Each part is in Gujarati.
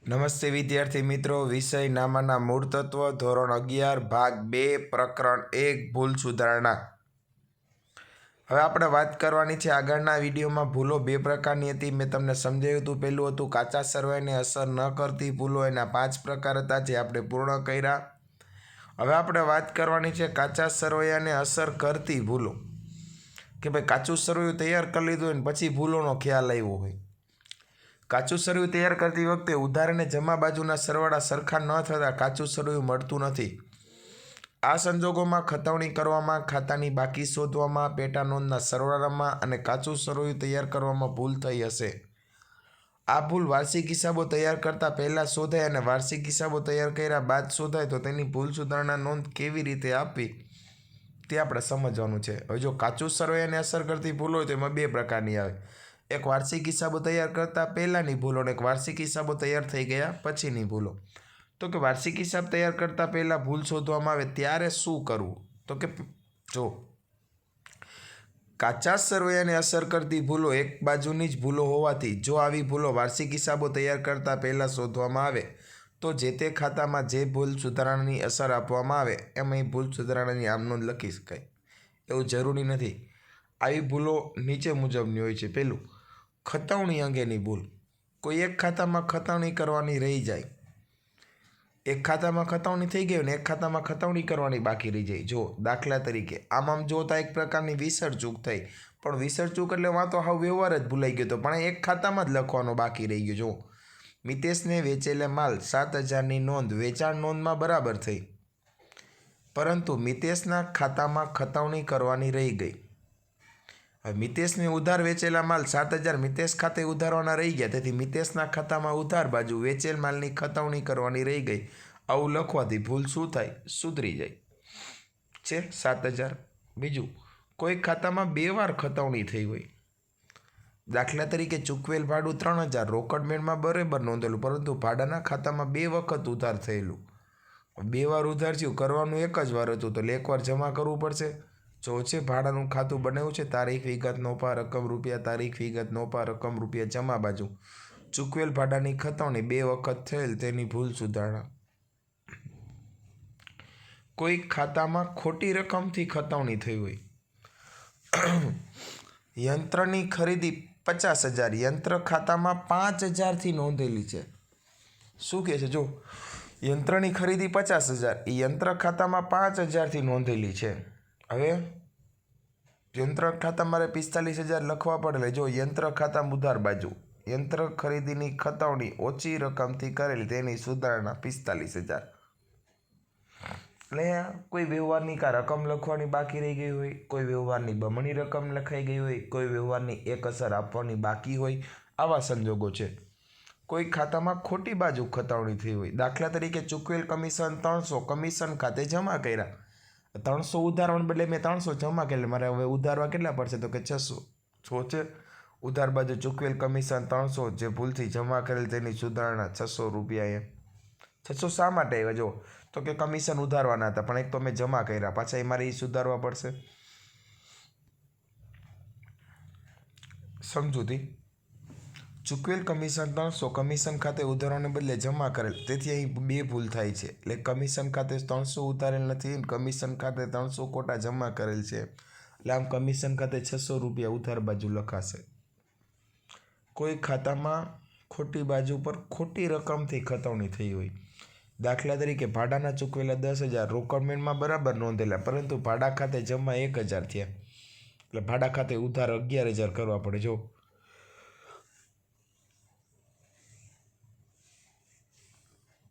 નમસ્તે વિદ્યાર્થી મિત્રો, વિષય નામાના મૂળ તત્વ, ધોરણ 11, ભાગ 2, પ્રકરણ 1, ભૂલ સુધારણા. હવે આપણે વાત કરવાની છે. આગળના વિડીયોમાં ભૂલો બે પ્રકારની હતી, મેં તમને સમજાવ્યું હતું. પહેલું હતું કાચા સરવૈયાને અસર ન કરતી ભૂલો, એના 5 પ્રકાર હતા જે આપણે પૂર્ણ કર્યા. હવે આપણે વાત કરવાની છે કાચા સરવૈયાને અસર કરતી ભૂલો, કે ભાઈ કાચું સરવૈયું તૈયાર કરી લીધું હોય ને પછી ભૂલોનો ખ્યાલ આવ્યો હોય. કાચું સરવૈયું તૈયાર કરતી વખતે ઉધાર અને જમા બાજુના સરવાળા સરખા ન થતાં કાચું સરવૈયું મળતું નથી. આ સંજોગોમાં ખતવણી કરવામાં, ખાતાની બાકી શોધવામાં, પેટા નોંધના સરવાળામાં અને કાચું સરવૈયું તૈયાર કરવામાં ભૂલ થઈ હશે. આ ભૂલ વાર્ષિક હિસાબો તૈયાર કરતાં પહેલાં શોધાય અને વાર્ષિક હિસાબો તૈયાર કર્યા બાદ શોધાય તો તેની ભૂલ સુધારણા નોંધ કેવી રીતે આપવી તે આપણે સમજવાનું છે. હવે જો કાચું સરવૈયાને અસર કરતી ભૂલ હોય તો એમાં બે પ્રકારની આવે. એક વાર્ષિક હિસાબો તૈયાર કરતાં પહેલાંની ભૂલો અને એક વાર્ષિક હિસાબો તૈયાર થઈ ગયા પછીની ભૂલો. તો કે વાર્ષિક હિસાબ તૈયાર કરતાં પહેલાં ભૂલ શોધવામાં આવે ત્યારે શું કરવું? તો કે જો કાચા સરવૈયાને અસર કરતી ભૂલો એક બાજુની જ ભૂલો હોવાથી જો આવી ભૂલો વાર્ષિક હિસાબો તૈયાર કરતાં પહેલાં શોધવામાં આવે તો જે તે ખાતામાં જે ભૂલ સુધારણાની અસર આપવામાં આવે એમાં ભૂલ સુધારણાની આમ નોંધ લખી શકાય. એવું જરૂરી નથી. આવી ભૂલો નીચે મુજબની હોય છે. પહેલું, ખતવણી અંગેની ભૂલ. કોઈ એક ખાતામાં ખતવણી કરવાની રહી જાય. એક ખાતામાં ખતવણી થઈ ગઈ ને એક ખાતામાં ખતવણી કરવાની બાકી રહી જાય. જો દાખલા તરીકે આમ જોતા એક પ્રકારની વિસરચૂક થઈ, પણ વિસરચૂક એટલે વાંધો હાવ વ્યવહાર જ ભૂલાઈ ગયો હતો, પણ એક ખાતામાં જ લખવાનો બાકી રહી ગયો. જો મિતેશને વેચેલા માલ 7,000ની નોંધ વેચાણ નોંધમાં બરાબર થઈ, પરંતુ મિતેશના ખાતામાં ખતવણી કરવાની રહી ગઈ. મિતેશને ઉધાર વેચેલા માલ 7,000 મિતેશ ખાતે ઉધારવાના રહી ગયા, તેથી મિતેશના ખાતામાં ઉધાર બાજુ વેચેલ માલની ખતવણી કરવાની રહી ગઈ. આવું લખવાથી ભૂલ શું થાય? સુધરી જાય છે 7,000. બીજું, કોઈ ખાતામાં 2 વાર ખતવણી થઈ હોય. દાખલા તરીકે ચૂકવેલ ભાડું 3,000 રોકડ મેળમાં બરાબર નોંધેલું, પરંતુ ભાડાના ખાતામાં 2 વખત ઉધાર થયેલું. 2 વાર ઉધાર થયું, કરવાનું એક જ વાર હતું, તો એકવાર જમા કરવું પડશે. જો છે ભાડાનું ખાતું બનાવ્યું છે, તારીખ વિગત નોપા રકમ રૂપિયા, તારીખ વિગત નોપા રકમ રૂપિયા, જમા બાજુ ચૂકવેલ ભાડાની ખતવણી 2 વખત થયેલ, તેની ભૂલ સુધારણા. કોઈ ખાતામાં ખોટી રકમથી ખતવણી થઈ હોય. યંત્રની ખરીદી 50,000 યંત્ર ખાતામાં 5,000થી નોંધેલી છે. શું કહે છે? જો યંત્રની ખરીદી 50,000 એ યંત્ર ખાતામાં 5,000થી નોંધેલી છે. હવે યંત્ર ખાતા મારે 45,000 લખવા પડે. જો યંત્ર ખાતા ઉધાર બાજુ યંત્ર ખરીદીની ખતવણી ઓછી રકમથી કરેલી, તેની સુધારણા 45,000. એટલે કોઈ વ્યવહારની કા રકમ લખવાની બાકી રહી ગઈ હોય, કોઈ વ્યવહારની બમણી રકમ લખાઈ ગઈ હોય, કોઈ વ્યવહારની એક અસર આપવાની બાકી હોય, આવા સંજોગો છે. કોઈ ખાતામાં ખોટી બાજુ ખતવણી થઈ હોય. દાખલા તરીકે ચૂકવેલ કમિશન 300 કમિશન ખાતે જમા કર્યા. 300 ઉધારવાને બદલે મેં 300 જમા કરેલ, મારે હવે ઉધારવા કેટલા પડશે? તો કે 600 છે. ઉધાર બાજુ ચૂકવેલ કમિશન 300 જે ભૂલથી જમા કરેલ, તેની સુધારણા 600 રૂપિયા. 600 શા માટે આવ્યા? જો તો કે કમિશન ઉધારવાના હતા, પણ એક તો મેં જમા કર્યા, પાછા એ મારે એ સુધારવા પડશે. સમજૂતી. ચૂકવેલ કમિશન 300 કમિશન ખાતે ઉધારવાને બદલે જમા કરેલ, તેથી અહીં 2 ભૂલ થાય છે. એટલે કમિશન ખાતે 300 ઉધારેલ નથી, કમિશન ખાતે 300 કોટા જમા કરેલ છે. એટલે આમ કમિશન ખાતે 600 રૂપિયા ઉધાર બાજુ લખાશે. કોઈ ખાતામાં ખોટી બાજુ પર ખોટી રકમથી ખતવણી થઈ હોય. દાખલા તરીકે ભાડાના ચૂકવેલા 10,000 રોકડ મેળમાં બરાબર નોંધેલા, પરંતુ ભાડા ખાતે જમા 1,000 થયા, એટલે ભાડા ખાતે ઉધાર 11,000 કરવા પડે. જો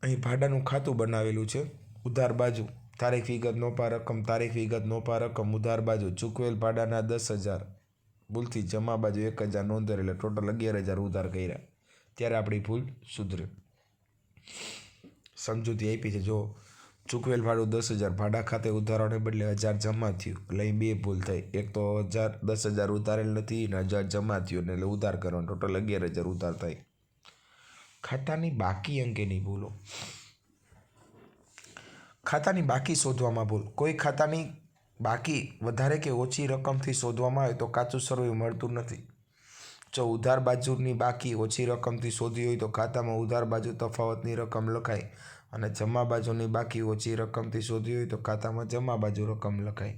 અહીં ભાડાનું ખાતું બનાવેલું છે. ઉધાર બાજુ તારીખ વિગત નોપા રકમ, તારીખ વિગત નોપા રકમ, ઉધાર બાજુ ચૂકવેલ ભાડાના 10,000, ભૂલથી જમા બાજુ 1,000 નોંધેલ, એટલે ટોટલ 11,000 ઉધાર કર્યા. ત્યારે આપણી ભૂલ સુધરે. સમજૂતી આપી છે. જો ચૂકવેલ ભાડું 10,000 ભાડા ખાતે ઉધારવાને બદલે 1,000 જમા થયું, એટલે અહીં 2 ભૂલ થઈ. એક તો 10,000 ઉધારેલ નથી ને 1,000 જમા થયું, એટલે ઉધાર કરવાનું, ટોટલ 11,000 ઉધાર થાય. ખાતાની બાકી અંગેની ભૂલો. ખાતાની બાકી શોધવામાં ભૂલ. કોઈ ખાતાની બાકી વધારે કે ઓછી રકમથી શોધવામાં આવે તો કાચું સરવૈયું મળતું નથી. જો ઉધાર બાજુની બાકી ઓછી રકમથી શોધી હોય તો ખાતામાં ઉધાર બાજુ તફાવતની રકમ લખાય અને જમા બાજુની બાકી ઓછી રકમથી શોધી હોય તો ખાતામાં જમા બાજુ રકમ લખાય.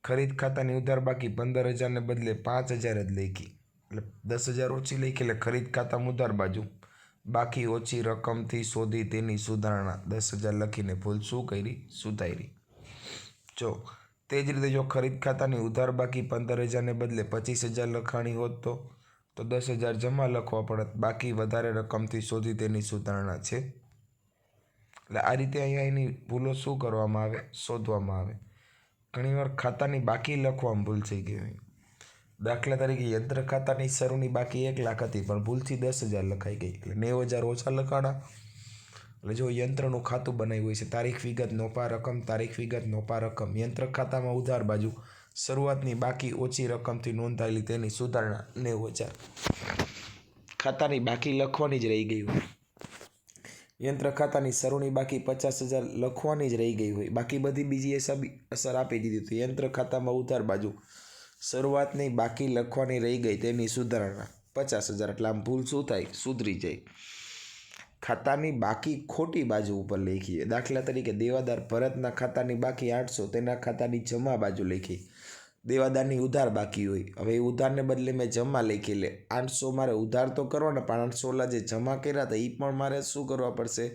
ખરીદ ખાતાની ઉધાર બાકી 15,000 ને બદલે 5,000 જ લખી, એટલે 10,000 ઓછી લખી, એટલે ખરીદ ખાતામાં ઉધાર બાજુ બાકી ઓછી રકમથી શોધી તેની સુધારણા 10,000 લખીને ભૂલ શું કરી? સુધારી. જો તે જ રીતે જો ખરીદ ખાતાની ઉધાર બાકી 15,000 ને બદલે 25,000 લખાણી હોત તો 10,000 જમા લખવા પડત, બાકી વધારે રકમથી શોધી તેની સુધારણા છે. એટલે આ રીતે અહીંયા એની ભૂલો શું કરવામાં આવે? શોધવામાં આવે. ઘણીવાર ખાતાની બાકી લખવામાં ભૂલ થઈ ગઈ હોય. દાખલા તરીકે યંત્ર ખાતાની શરૂની બાકી 1 લાખ હતી પણ ભૂલથી 10,000 લખાઈ ગઈ, એટલે 90,000 ઓછા લખાણા. એટલે જો યંત્રનું ખાતું બનાવ્યું હોય છે, તારીખ વિગત નોપા રકમ, તારીખ વિગત નોપા રકમ, યંત્ર ખાતામાં ઉધાર બાજુ શરૂઆતની બાકી ઓછી રકમથી નોંધાયેલી તેની સુધારણા 90,000. ખાતાની બાકી લખવાની જ રહી ગઈ હોય. યંત્ર ખાતાની શરૂની બાકી 50,000 લખવાની જ રહી ગઈ હોય, બાકી બધી બીજી અસર આપી દીધી. તો યંત્ર ખાતામાં ઉધાર બાજુ શરૂઆતની બાકી લખવાની રહી ગઈ તેની સુધારણા 50,000. એટલે આમ ભૂલ શું થાય? સુધરી જાય. ખાતાની બાકી ખોટી બાજુ ઉપર લખીએ. દાખલા તરીકે દેવાદાર ભરતના ખાતાની બાકી 800, તેના ખાતાની જમા બાજુ લખી. દેવાદારની ઉધાર બાકી હોય, હવે એ ઉધારને બદલે મેં જમા લખી, એટલે 800 મારે ઉધાર તો કરવાના, પણ 800 ઓલા જે જમા કર્યા હતા એ પણ મારે શું કરવા પડશે?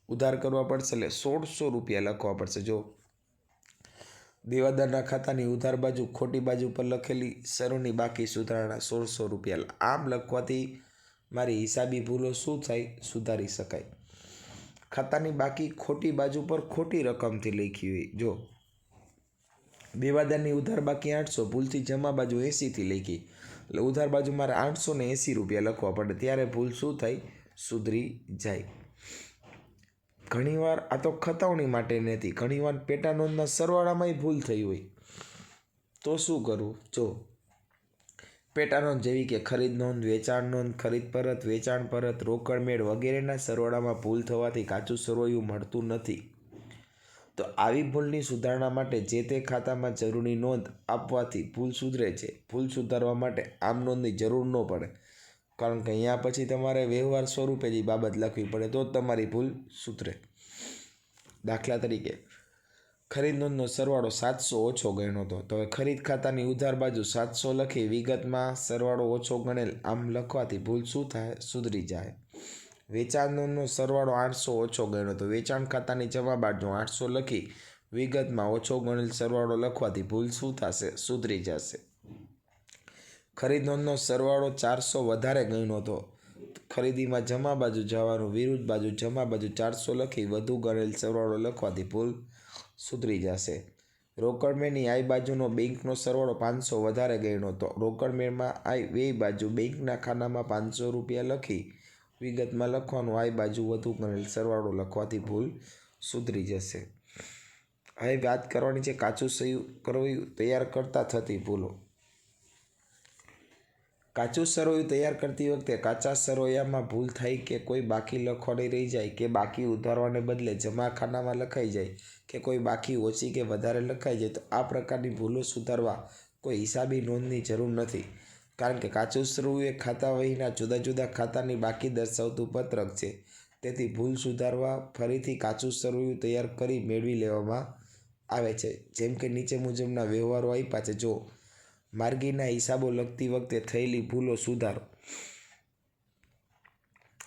ઉધાર કરવા પડશે, એટલે 1,600 રૂપિયા લખવા પડશે. જો દેવાદારના ખાતાની ઉધાર બાજુ ખોટી બાજુ પર લખેલી, શરૂની બાકી સુધારણા 1,600 રૂપિયા. આમ લખવાથી મારી હિસાબી ભૂલો શું થાય? સુધારી શકાય. ખાતાની બાકી ખોટી બાજુ પર ખોટી રકમથી લખી હોય. જો દેવાદારની ઉધાર બાકી 800, ભૂલથી જમા બાજુ 80થી લખી, એટલે ઉધાર બાજુ મારે 880 રૂપિયા લખવા પડે, ત્યારે ભૂલ શું થાય? સુધરી જાય. ઘણીવાર આ તો ખતાવણી માટે નથી, ઘણીવાર પેટા નોંધના સરવાળામાંય ભૂલ થઈ હોય તો શું કરવું? જો પેટા નોંધ જેવી કે ખરીદ નોંધ, વેચાણ નોંધ, ખરીદ પરત, વેચાણ પરત, રોકડ મેળ વગેરેના સરવાળામાં ભૂલ થવાથી કાચું સરવૈયું મળતું નથી. તો આવી ભૂલની સુધારણા માટે જે તે ખાતામાં જરૂરી નોંધ આપવાથી ભૂલ સુધરે છે. ભૂલ સુધારવા માટે આમ નોંધની જરૂર ન પડે, કારણ કે અહીંયા પછી તમારે વ્યવહાર સ્વરૂપે જ બાબત લખવી પડે તો જ તમારી ભૂલ સુધરે. દાખલા તરીકે ખરીદ નોંધનો સરવાળો 700 ઓછો ગણ્યો હતો, તો હવે ખરીદ ખાતાની ઉધાર બાજુ 700 લખી વિગતમાં સરવાળો ઓછો ગણેલ, આમ લખવાથી ભૂલ શું થાય? સુધરી જાય. વેચાણ નોંધનો સરવાળો 800 ઓછો ગણ્યો હતો, વેચાણ ખાતાની જમા બાજુ 800 લખી વિગતમાં ઓછો ગણેલ સરવાળો લખવાથી ભૂલ શું થશે? સુધરી જશે. ખરીદ નોંધનો સરવાળો 400 વધારે ગણ્યો હતો, ખરીદીમાં જમા બાજુ જવાનું, વિરુદ્ધ બાજુ જમા બાજુ 400 લખી વધુ ગણેલ સરવાળો લખવાથી ભૂલ સુધરી જશે. રોકડ મેળની આઈ બાજુનો બેંકનો સરવાળો 500 વધારે ગણ્યો હતો, રોકડ મેળમાં આઈ બે બાજુ બેંકના ખાનામાં 500 રૂપિયા લખી વિગતમાં લખવાનું, આઈ બાજુ વધુ ગણેલ સરવાળો લખવાથી ભૂલ સુધરી જશે. હવે વાત કરવાની છે કાચું સરવૈયું તૈયાર કરતા થતી ભૂલો. કાચું સરવૈયું તૈયાર કરતી વખતે કાચા સરવૈયામાં ભૂલ થાય કે કોઈ બાકી લખવાની રહી જાય, કે બાકી ઉધારવાને બદલે જમા ખાનામાં લખાઈ જાય, કે કોઈ બાકી ઓછી કે વધારે લખાઈ જાય, તો આ પ્રકારની ભૂલો સુધારવા કોઈ હિસાબી નોંધની જરૂર નથી, કારણ કે કાચું સરવૈયું એ ખાતા વહીના જુદા જુદા ખાતાની બાકી દર્શાવતું પત્રક છે. તેથી ભૂલ સુધારવા ફરીથી કાચું સરવૈયું તૈયાર કરી મેળવી લેવામાં આવે છે. જેમ કે નીચે મુજબના વ્યવહારો આપ્યા છે. જો માર્ગીના હિસાબો લખતી વખતે થયેલી ભૂલો સુધારો.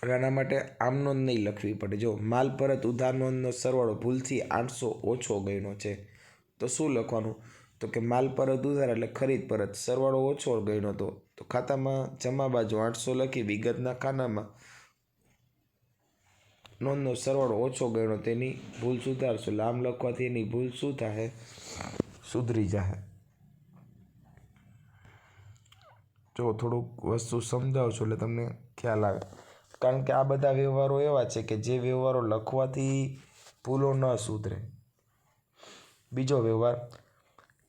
આના માટે આમ નોંધ નહીં લખવી પડે. જો માલ પરત ઉધાર નોંધનો સરવાળો ભૂલથી 800 ઓછો ગણ્યો છે, તો શું લખવાનું? તો કે માલ પરત ઉધાર એટલે ખરીદ પરત, સરવાળો ઓછો ગણ્યો હતો, તો ખાતામાં જમા બાજુ 800 લખી વિગતના ખાનામાં નોંધનો સરવાળો ઓછો ગણ્યો, તેની ભૂલ સુધારશો. એટલે આમ લખવાથી એની ભૂલ શું થાય? સુધરી જાય. જો થોડુંક વસ્તુ સમજાવશો એટલે તમને ખ્યાલ આવે, કારણ કે આ બધા વ્યવહારો એવા છે કે જે વ્યવહારો લખવાથી ભૂલો ન સુધરે. બીજો વ્યવહાર,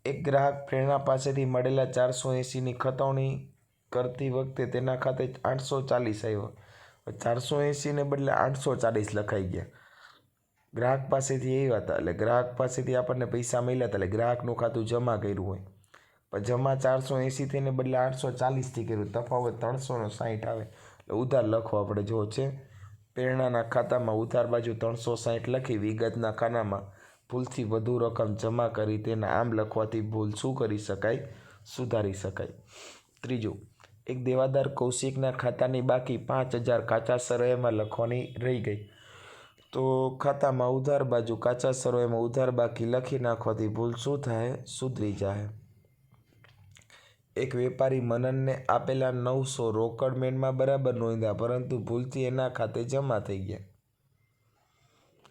એક ગ્રાહક પ્રેરણા પાસેથી મળેલા 480ની ખતવણી કરતી વખતે તેના ખાતે 840 આવ્યો. 480ને બદલે 840 લખાઈ ગયા. ગ્રાહક પાસેથી આવ્યા હતા, એટલે ગ્રાહક પાસેથી આપણને પૈસા મળ્યા હતા, એટલે ગ્રાહકનું ખાતું જમા કર્યું હોય. પણ જમા 480 થઈને બદલે 840થી કર્યું, તફાવત 360 આવે એટલે ઉધાર લખવા આપણે જો છે પ્રેરણાના ખાતામાં ઉધાર બાજુ 360 લખી વિગતના ખાનામાં ભૂલથી વધુ રકમ જમા કરી તેના આમ લખવાથી ભૂલ શું કરી શકાય? સુધારી શકાય. ત્રીજું, એક દેવાદાર કૌશિકના ખાતાની બાકી 5000 કાચા સરવૈયામાં લખવાની રહી ગઈ, તો ખાતામાં ઉધાર બાજુ કાચા સરવૈયામાં ઉધાર બાકી લખી નાખવાથી ભૂલ શું થાય? સુધરી જાય. એક વેપારી મનનને આપેલા 900 રોકડ મેળમાં બરાબર નોંધ્યા, પરંતુ ભૂલથી એના ખાતે જમા થઈ ગયા.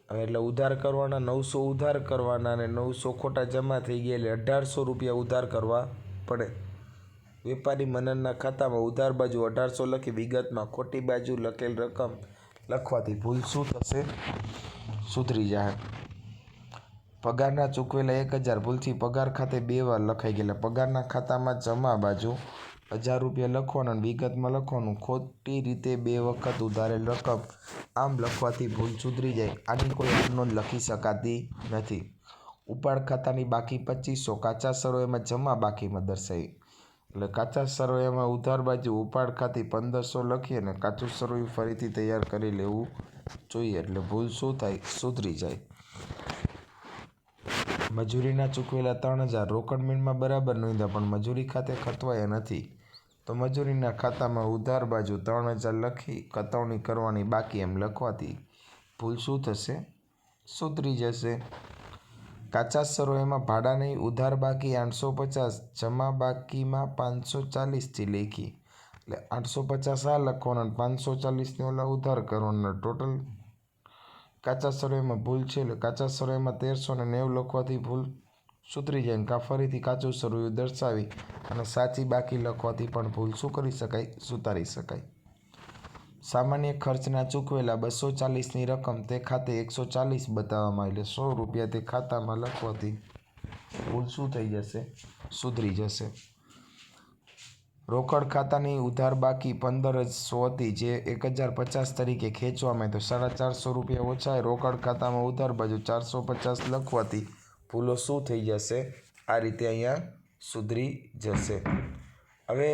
હવે એટલે ઉધાર કરવાના 900 ઉધાર કરવાના અને 900 ખોટા જમા થઈ ગયા એટલે 1800 રૂપિયા ઉધાર કરવા પડે. વેપારી મનનના ખાતામાં ઉધાર બાજુ 1800 લખી વિગતમાં ખોટી બાજુ લખેલ રકમ લખવાથી ભૂલ શું થશે? સુધરી જાય. પગારના ચૂકવેલા 1000 ભૂલથી પગાર ખાતે 2 વાર લખાઈ ગયેલા. પગારના ખાતામાં જમા બાજુ 1000 રૂપિયા લખવાના અને વિગતમાં લખવાનું ખોટી રીતે 2 વખત ઉધારેલ રકમ આમ લખવાથી ભૂલ સુધરી જાય. આની કોઈ આમનોંધ લખી શકાતી નથી. ઉપાડ ખાતાની બાકી 2500 કાચા સરવૈયામાં જમા બાકીમાં દર્શાવી, એટલે કાચા સરવૈયામાં ઉધાર બાજુ ઉપાડ ખાતે 1500 લખી અને કાચું સરવૈયું ફરીથી તૈયાર કરી લેવું જોઈએ, એટલે ભૂલ શું થાય? સુધરી જાય. મજૂરીના ચૂકવેલા 3000 રોકડ મેળમાં બરાબર નોંધ્યા, પણ મજૂરી ખાતે ખતવાયા નથી, તો મજૂરીના ખાતામાં ઉધાર બાજુ 3000 લખી કતવણી કરવાની બાકી એમ લખવાથી ભૂલ શું થશે? સુધરી જશે. કાચા સરવૈયામાં ભાડાની ઉધાર બાકી 850 જમા બાકીમાં 540થી લેખી, એટલે 850 આ લખવાના 540 ઓલા ઉધાર કરવાના. ટોટલ કાચા સરવૈયામાં ભૂલ છે એટલે કાચા સરવૈયામાં 1390 લખવાથી ભૂલ સુધરી જાય. કાં ફરીથી કાચું સરવૈયું દર્શાવી અને સાચી બાકી લખવાથી પણ ભૂલ શું કરી શકાય? સુધારી શકાય. સામાન્ય ખર્ચના ચૂકવેલા 240ની રકમ તે ખાતે 140 બતાવવામાં આવી, એટલે 100 રૂપિયા તે ખાતામાં લખવાથી ભૂલ શું થઈ જશે? સુધરી જશે. રોકડ ખાતાની ઉધાર બાકી 1500 હતી જે 1050 તરીકે ખેંચવામાં તો 450 રૂપિયા ઓછા રોકડ ખાતામાં ઉધાર બાજુ 450 લખવાથી ભૂલો શું થઈ જશે? આ રીતે અહીંયા સુધરી જશે. હવે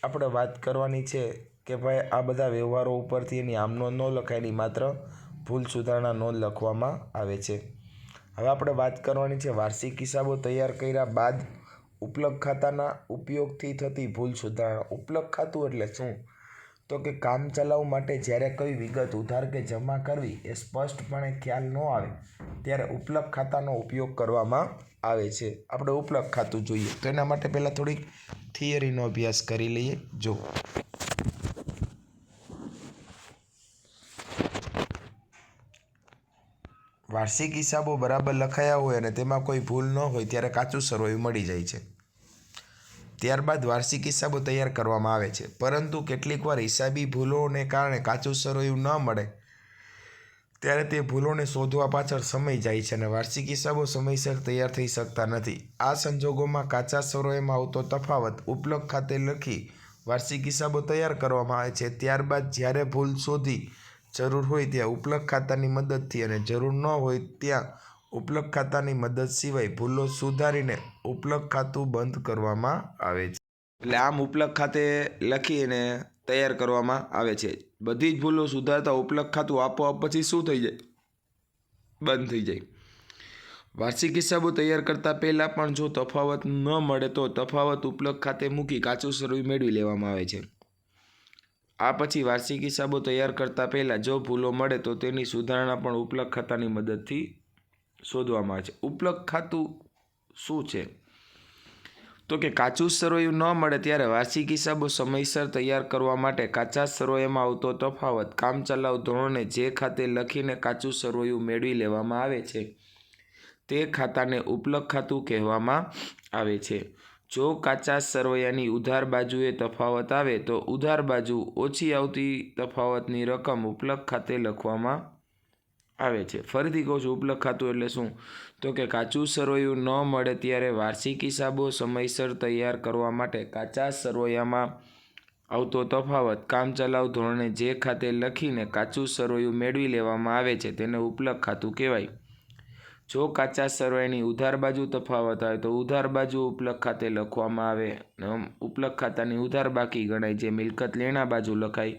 આપણે વાત કરવાની છે કે ભાઈ આ બધા વ્યવહારો ઉપરથી એની આમ નોંધ ન લખાય, એની માત્ર ભૂલ સુધારણા નોંધ લખવામાં આવે છે. હવે આપણે વાત કરવાની છે વાર્ષિક હિસાબો તૈયાર કર્યા બાદ ઉપલબ્ધ ખાતાના ઉપયોગથી થતી ભૂલ સુધારણા. ઉપલબ્ધ ખાતું એટલે શું? તો કે કામ ચલાવવા માટે જ્યારે કઈ વિગત ઉધાર કે જમા કરવી એ સ્પષ્ટપણે ખ્યાલ ન આવે ત્યારે ઉપલબ્ધ ખાતાનો ઉપયોગ કરવામાં આવે છે. આપણે ઉપલબ્ધ ખાતું જોઈએ તો એના માટે પહેલાં થોડીક થિયરીનો અભ્યાસ કરી લઈએ. જો વાર્ષિક હિસાબો બરાબર લખાયા હોય અને તેમાં કોઈ ભૂલ ન હોય ત્યારે કાચું સરવૈયું મળી જાય છે. ત્યારબાદ વાર્ષિક હિસાબો તૈયાર કરવામાં આવે છે, પરંતુ કેટલીક વાર હિસાબી ભૂલોને કારણે કાચું સરવૈયું ન મળે ત્યારે તે ભૂલોને શોધવા પાછળ સમય જાય છે અને વાર્ષિક હિસાબો સમયસર તૈયાર થઈ શકતા નથી. આ સંજોગોમાં કાચા સરવૈયામાં આવતો તફાવત ઉપલબ્ધ ખાતે લખી વાર્ષિક હિસાબો તૈયાર કરવામાં આવે છે. ત્યારબાદ જ્યારે ભૂલ શોધી જરૂર હોય ત્યાં ઉપલબ્ધ ખાતાની મદદથી અને જરૂર ન હોય ત્યાં ઉપલબ્ધ ખાતાની મદદ સિવાય ભૂલો સુધારીને ઉપલબ્ધ ખાતું બંધ કરવામાં આવે છે. એટલે આમ ઉપલબ્ધ ખાતે લખીને તૈયાર કરવામાં આવે છે. બધી જ ભૂલો સુધારતા ઉપલબ્ધ ખાતું આપોઆપ પછી શું થઈ જાય? બંધ થઈ જાય. વાર્ષિક હિસાબો તૈયાર કરતાં પહેલાં પણ જો તફાવત ન મળે તો તફાવત ઉપલબ્ધ ખાતે મૂકી કાચું સરવૈયું મેળવી લેવામાં આવે છે. આ પછી વાર્ષિક હિસાબો તૈયાર કરતાં પહેલાં જો ભૂલો મળે તો તેની સુધારણા પણ ઉપલબ્ધ ખાતાની મદદથી શોધવામાં આવે છે. ઉપલબ્ધ ખાતું શું છે? તો કે કાચું સરવૈયું ન મળે ત્યારે વાર્ષિક હિસાબો સમયસર તૈયાર કરવા માટે કાચા સરવૈયામાં આવતો તફાવત કામચલાઉ ધોરણે જે ખાતે લખીને કાચું સરવૈયું મેળવી લેવામાં આવે છે તે ખાતાને ઉપલબ્ધ ખાતું કહેવામાં આવે છે. જો કાચા સરવૈયાની ઉધાર બાજુએ તફાવત આવે તો ઉધાર બાજુ ઓછી આવતી તફાવતની રકમ ઉપલબ્ધ ખાતે લખવામાં આવે છે. ફરીથી કહું છું, ઉપલબ્ધ ખાતું એટલે શું? તો કે કાચું સરવૈયું ન મળે ત્યારે વાર્ષિક હિસાબો સમયસર તૈયાર કરવા માટે કાચા સરવૈયામાં આવતો તફાવત કામચલાઉ ધોરણે જે ખાતે લખીને કાચું સરવૈયું મેળવી લેવામાં આવે છે તેને ઉપલબ્ધ ખાતું કહેવાય. જો કાચા સરવાળાની ઉધાર બાજુ તફાવત આવે તો ઉધાર બાજુ ઉપલક ખાતે લખવામાં આવે, ઉપલક ખાતાની ઉધાર બાકી ગણાય, જે મિલકત લેણા બાજુ લખાય.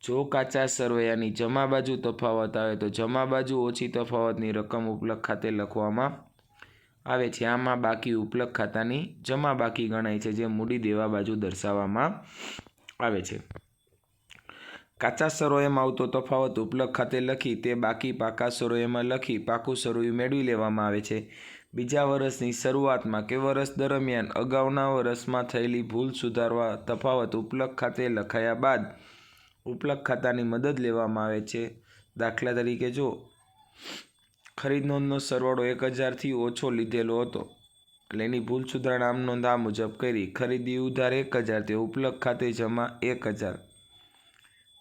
જો કાચા સરવૈયાની જમા બાજુ તફાવત આવે તો જમા બાજુ ઓછી તફાવતની રકમ ઉપલક ખાતે લખવામાં આવે છે. આમાં બાકી ઉપલક ખાતાની જમા બાકી ગણાય છે, જે મૂડી દેવા બાજુ દર્શાવવામાં આવે છે. કાચા સરવૈયામાં આવતો તફાવત ઉપલક ખાતે લખી તે બાકી પાકા સરવૈયામાં લખી પાકું સરવૈયું મેળવી લેવામાં આવે છે. બીજા વર્ષની શરૂઆતમાં કે વર્ષ દરમિયાન અગાઉના વર્ષમાં થયેલી ભૂલ સુધારવા તફાવત ઉપલક ખાતે લખાયા બાદ ઉપલક ખાતાની મદદ લેવામાં આવે છે. દાખલા તરીકે જો ખરીદ નોંધનો સરવાળો 1000થી ઓછો લીધેલો હતો એટલે એની ભૂલ સુધારણા આમ નોંધ આ મુજબ કરી. ખરીદી ઉધાર 1000 તે ઉપલક ખાતે જમા 1000.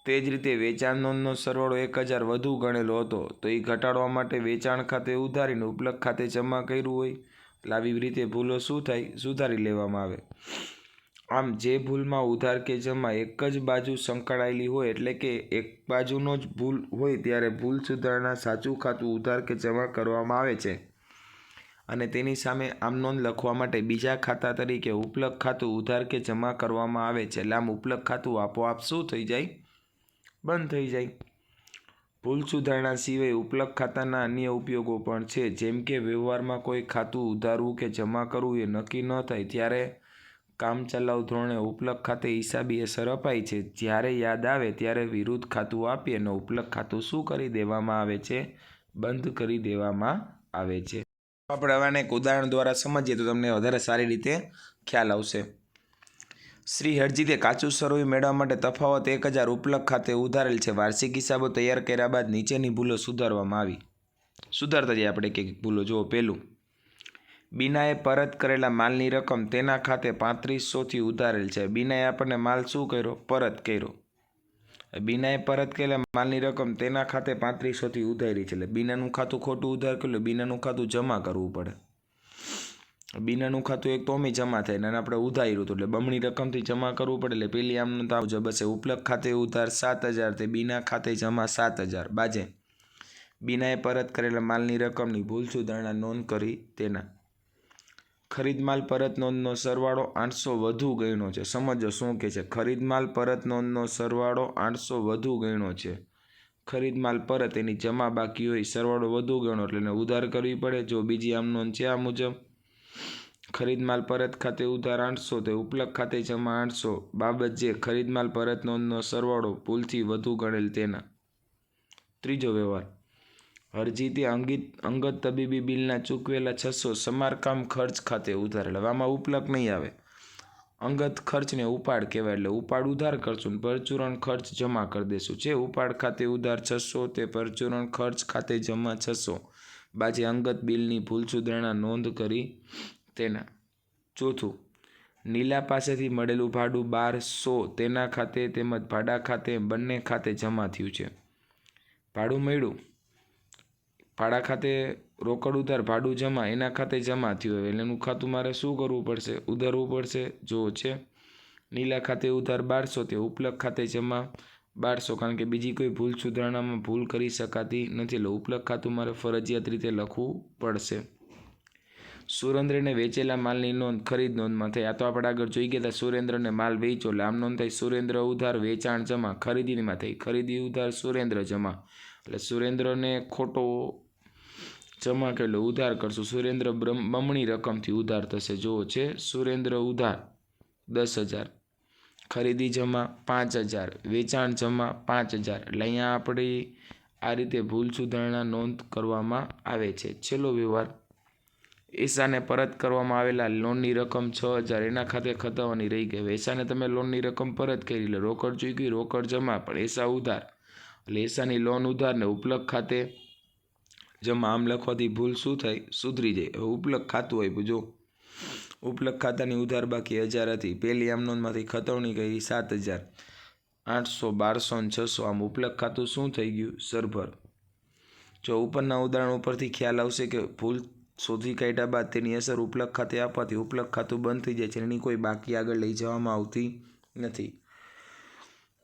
તે જ રીતે વેચાણ નોંધનો સરવાળો 1000 વધુ ગણેલો હતો તો એ ઘટાડવા માટે વેચાણ ખાતે ઉધારીને ઉપલક ખાતે જમા કર્યું હોય એટલે આવી રીતે ભૂલો શું થાય? સુધારી લેવામાં આવે. આમ જે ભૂલમાં ઉધાર કે જમા એક જ બાજુ સંકળાયેલી હોય એટલે કે એક બાજુનો જ ભૂલ હોય ત્યારે ભૂલ સુધારણા સાચું ખાતું ઉધાર કે જમા કરવામાં આવે છે અને તેની સામે આમ નોંધ લખવા માટે બીજા ખાતા તરીકે ઉપલક ખાતું ઉધાર કે જમા કરવામાં આવે છે. એટલે આમ ઉપલક ખાતું આપોઆપ શું થઈ જાય? બંધ થઈ જાય. ભૂલ સુધારણા સિવાય ઉપલક ખાતાના અન્ય ઉપયોગો પણ છે, જેમ કે વ્યવહારમાં કોઈ ખાતું ઉધારવું કે જમા કરવું એ નક્કી ન થાય ત્યારે કામચલાઉ ધોરણે ઉપલક ખાતે હિસાબી અસર અપાય છે. જ્યારે યાદ આવે ત્યારે વિરુદ્ધ ખાતું આપી અને ઉપલક ખાતું શું કરી દેવામાં આવે છે? બંધ કરી દેવામાં આવે છે. આપણે આને એક ઉદાહરણ દ્વારા સમજીએ તો તમને વધારે સારી રીતે ખ્યાલ આવશે. શ્રી હરજીતે કાચું સરવૈયું મેળવવા માટે તફાવત 1000 ઉપલક ખાતે ઉધારેલ છે. વાર્ષિક હિસાબો તૈયાર કર્યા બાદ નીચેની ભૂલો સુધારવામાં આવી. સુધારતા જઈએ આપણે એક ભૂલો. જુઓ, પહેલું, બીનાએ પરત કરેલા માલની રકમ તેના ખાતે 3500થી ઉધારેલ છે. બીનાએ આપણને માલ શું કર્યો? પરત કર્યો. બીનાએ પરત કરેલા માલની રકમ તેના ખાતે 3500થી ઉધારી છે એટલે બીનાનું ખાતું ખોટું ઉધાર કર્યું, બીનાનું ખાતું જમા કરવું પડે. બીનાનું ખાતું એક તો અમે જમા થાય અને આપણે ઉધાર્યું હતું એટલે બમણી રકમથી જમા કરવું પડે. એટલે પેલી આમનું તાવ મુજબ હશે. ઉપલક ખાતે ઉધાર 7000 તે બીના ખાતે જમા 7000. બાજે બીનાએ પરત કરેલા માલની રકમની ભૂલ સુધારણા નોંધ કરી તેના ખરીદ માલ પરત નોંધનો સરવાળો 800 વધુ ગણ્યો છે. સમજો શું કહે છે? ખરીદ માલ પરત નોંધનો સરવાળો 800 વધુ ગણ્યો છે. ખરીદ માલ પરત એની જમા બાકી હોય, સરવાળો વધુ ગણો એટલે એને ઉધાર કરવી પડે. જો બીજી આમ નોંધ છે આ મુજબ ખરીદ માલ પરત ખાતે ઉધાર 800 તે ઉપલક ખાતે જમા 800 બાબત જે ખરીદ માલ પરત નોંધનો સરવાળો ભૂલથી વધુ ગણેલ તેના. ત્રીજો વ્યવહાર, હરજીતે અંગત તબીબી બિલના ચૂકવેલા 600 સમારકામ ખર્ચ ખાતે ઉધારેલા. આમાં ઉપલક નહીં આવે. અંગત ખર્ચને ઉપાડ કહેવાય એટલે ઉપાડ ઉધાર કરશું ને પરચુરણ ખર્ચ જમા કરી દેશું. છે ઉપાડ ખાતે ઉધાર 600 તે પરચુરણ ખર્ચ ખાતે જમા 600. બાજે અંગત બિલની ભૂલ સુધારણા નોંધ કરી તેના. ચોથું, નીલા પાસેથી મળેલું ભાડું 1200 તેના ખાતે તેમજ ભાડા ખાતે બંને ખાતે જમા થયું છે. ભાડું મળ્યું, ભાડા ખાતે રોકડ ઉધાર, ભાડું જમા, એના ખાતે જમા થયું હોય એટલે એનું ખાતું મારે શું કરવું પડશે? ઉધારવું પડશે. જો છે નીલા ખાતે ઉધાર 1200 તે ઉપલક ખાતે જમા 1200 કારણ કે બીજી કોઈ ભૂલ સુધારણામાં ભૂલ કરી શકાતી નથી એટલે ઉપલક ખાતું મારે ફરજિયાત રીતે લખવું પડશે. સુરેન્દ્રને વેચેલા માલની નોંધ ખરીદ નોંધમાં થઈ. આ તો આપણે આગળ જોઈ ગયા હતા. સુરેન્દ્રને માલ વેચ્યો એટલે આમ નોંધ થાય સુરેન્દ્ર ઉધાર વેચાણ જમા ખરીદીમાં થઈ. ખરીદી ઉધાર સુરેન્દ્ર જમા એટલે સુરેન્દ્રને ખોટો જમા કરેલો ઉધાર કરશું. સુરેન્દ્ર બમણી રકમથી ઉધાર થશે. જો છે સુરેન્દ્ર ઉધાર 10000, ખરીદી જમા 5000, વેચાણ જમા 5000 એટલે અહીંયા આપણી આ રીતે ભૂલ સુધારણા નોંધ કરવામાં આવે છે. છેલ્લો વ્યવહાર, એસાને પરત કરવામાં આવેલા લોનની રકમ 6000 એના ખાતે ખતાવવાની રહી ગઈ. એસાને તમે લોનની રકમ પરત કરી એટલે રોકડ ચૂકવી, રોકડ જમા પણ એસા ઉધાર એટલે એસાની લોન ઉધાર ને ઉપલક ખાતે જમા. આમ લખવાથી ભૂલ શું થાય? સુધરી જાય. હવે ઉપલક ખાતું આપ્યું. જો ઉપલક ખાતાની ઉધાર બાકી 1000 હતી. પહેલી આમ નોંધમાંથી ખતવણી કરી 7000, 800, 1200 અને 600. આમ ઉપલક ખાતું શું થઈ ગયું? સરભર. જો ઉપરના ઉદાહરણ ઉપરથી ખ્યાલ આવશે કે ભૂલ શોધી કાઢ્યા બાદ તેની અસર ઉપલક ખાતે આપવાથી ઉપલક ખાતું બંધ થઈ જાય છે. એની કોઈ બાકી આગળ લઈ જવામાં આવતી નથી.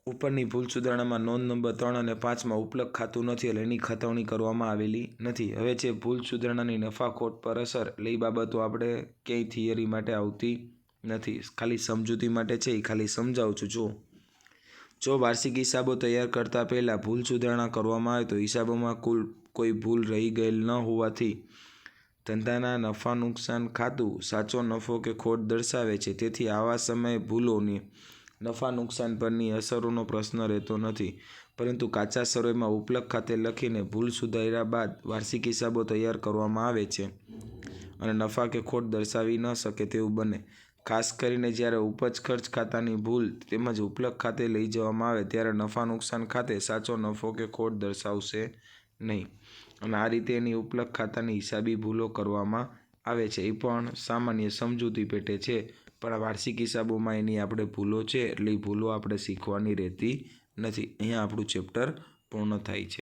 ઉપરની ભૂલ સુધારણામાં નોંધ નંબર 3 અને 5માં ઉપલબ્ધ ખાતું નથી એટલે એની ખતવણી કરવામાં આવેલી નથી. હવે છે ભૂલ સુધારણાની નફાખોટ પર અસર એટલે એ બાબતો આપણે ક્યાંય થિયરી માટે આવતી નથી, ખાલી સમજૂતી માટે છે. એ ખાલી સમજાવું છું. જો વાર્ષિક હિસાબો તૈયાર કરતાં પહેલાં ભૂલ સુધારણા કરવામાં આવે તો હિસાબોમાં કોઈ ભૂલ રહી ગયેલ ન હોવાથી ધંધાના નફા નુકસાન ખાતું સાચો નફો કે ખોટ દર્શાવે છે. તેથી આવા સમયે ભૂલોની નફા નુકસાન પરની અસરોનો પ્રશ્ન રહેતો નથી, પરંતુ કાચા સર્વેમાં ઉપલબ્ધ ખાતે લખીને ભૂલ સુધાર્યા બાદ વાર્ષિક હિસાબો તૈયાર કરવામાં આવે છે અને નફા કે ખોટ દર્શાવી ન શકે તેવું બને. ખાસ કરીને જ્યારે ઉપજ ખર્ચ ખાતાની ભૂલ તેમજ ઉપલબ્ધ ખાતે લઈ જવામાં આવે ત્યારે નફા નુકસાન ખાતે સાચો નફો કે ખોટ દર્શાવશે નહીં અને આ રીતે એની ઉપલબ્ધ ખાતાની હિસાબી ભૂલો કરવામાં આવે છે. એ પણ સામાન્ય સમજૂતી પેટે છે, પણ વાર્ષિક હિસાબોમાં એની આપણે ભૂલો છે એટલે એ ભૂલો આપણે શીખવાની રહેતી નથી. અહીંયા આપણું ચેપ્ટર પૂર્ણ થાય છે.